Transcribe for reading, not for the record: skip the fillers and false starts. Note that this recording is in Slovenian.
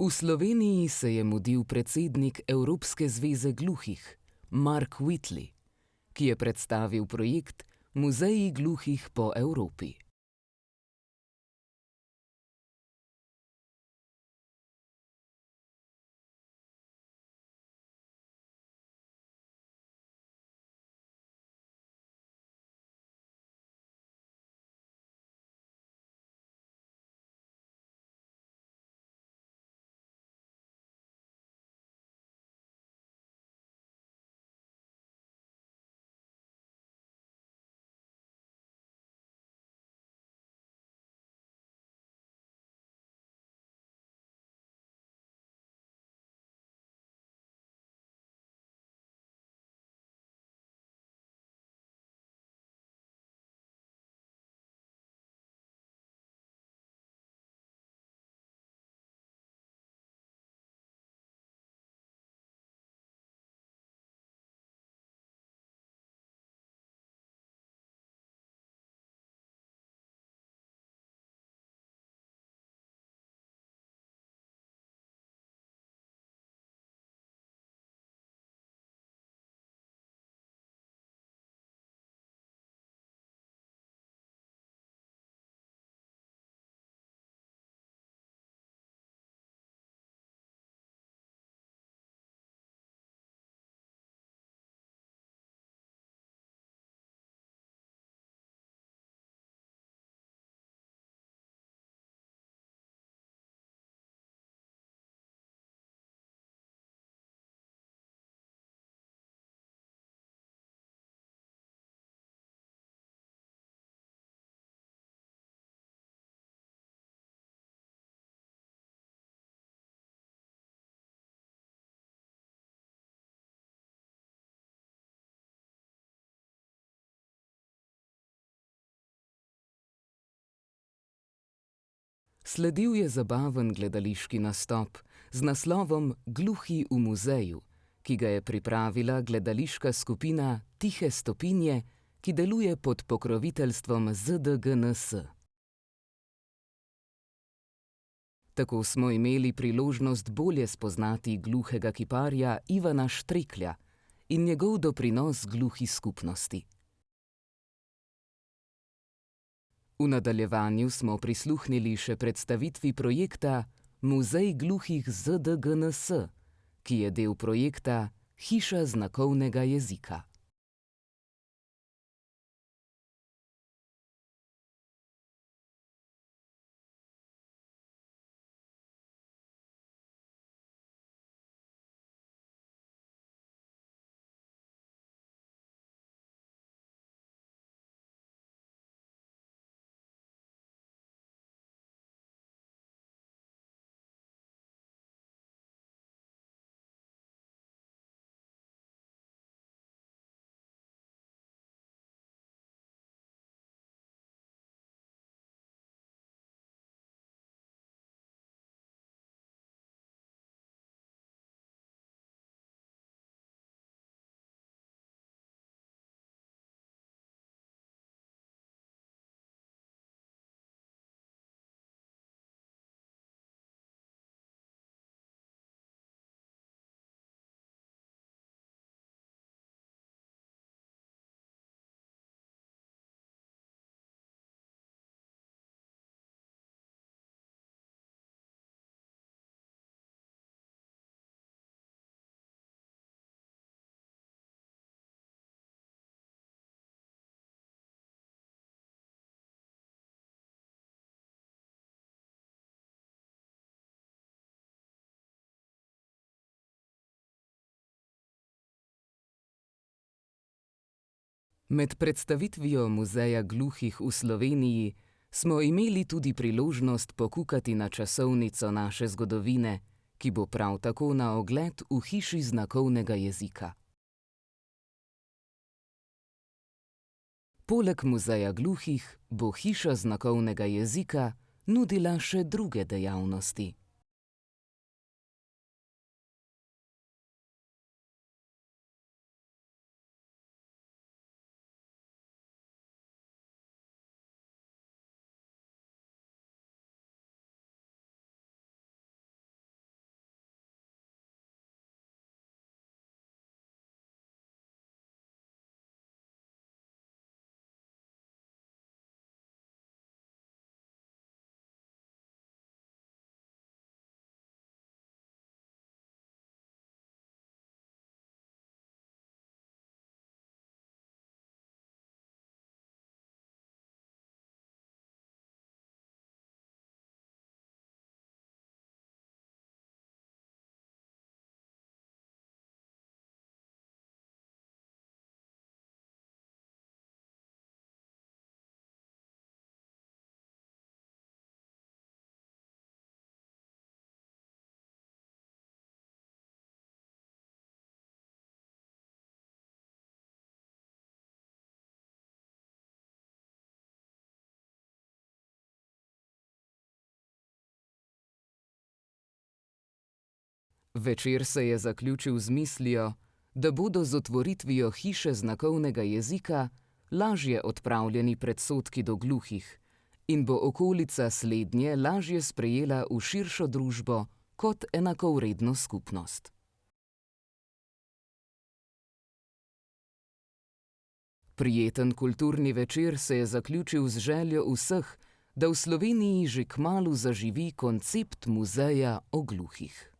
V Sloveniji se je mudil predsednik Evropske zveze gluhih Mark Whitley, ki je predstavil projekt Muzeji gluhih po Evropi. Sledil je zabaven gledališki nastop z naslovom Gluhi v muzeju, ki ga je pripravila gledališka skupina Tihe stopinje, ki deluje pod pokroviteljstvom ZDGNS. Tako smo imeli priložnost bolje spoznati gluhega kiparja Ivana Štreklja in njegov doprinos gluhi skupnosti. V nadaljevanju smo prisluhnili še predstavitvi projekta Muzej gluhih ZDGNS, ki je del projekta Hiša znakovnega jezika. Med predstavitvijo Muzeja gluhih v Sloveniji smo imeli tudi priložnost pokukati na časovnico naše zgodovine, ki bo prav tako na ogled v Hiši znakovnega jezika. Poleg Muzeja gluhih bo Hiša znakovnega jezika nudila še druge dejavnosti. Večer se je zaključil z mislijo, da bodo z otvoritvijo hiše znakovnega jezika lažje odpravljeni predsodki do gluhih in bo okolica slednje lažje sprejela v širšo družbo kot enakovredno skupnost. Prijeten kulturni večer se je zaključil z željo vseh, da v Sloveniji že kmalu zaživi koncept muzeja o gluhih.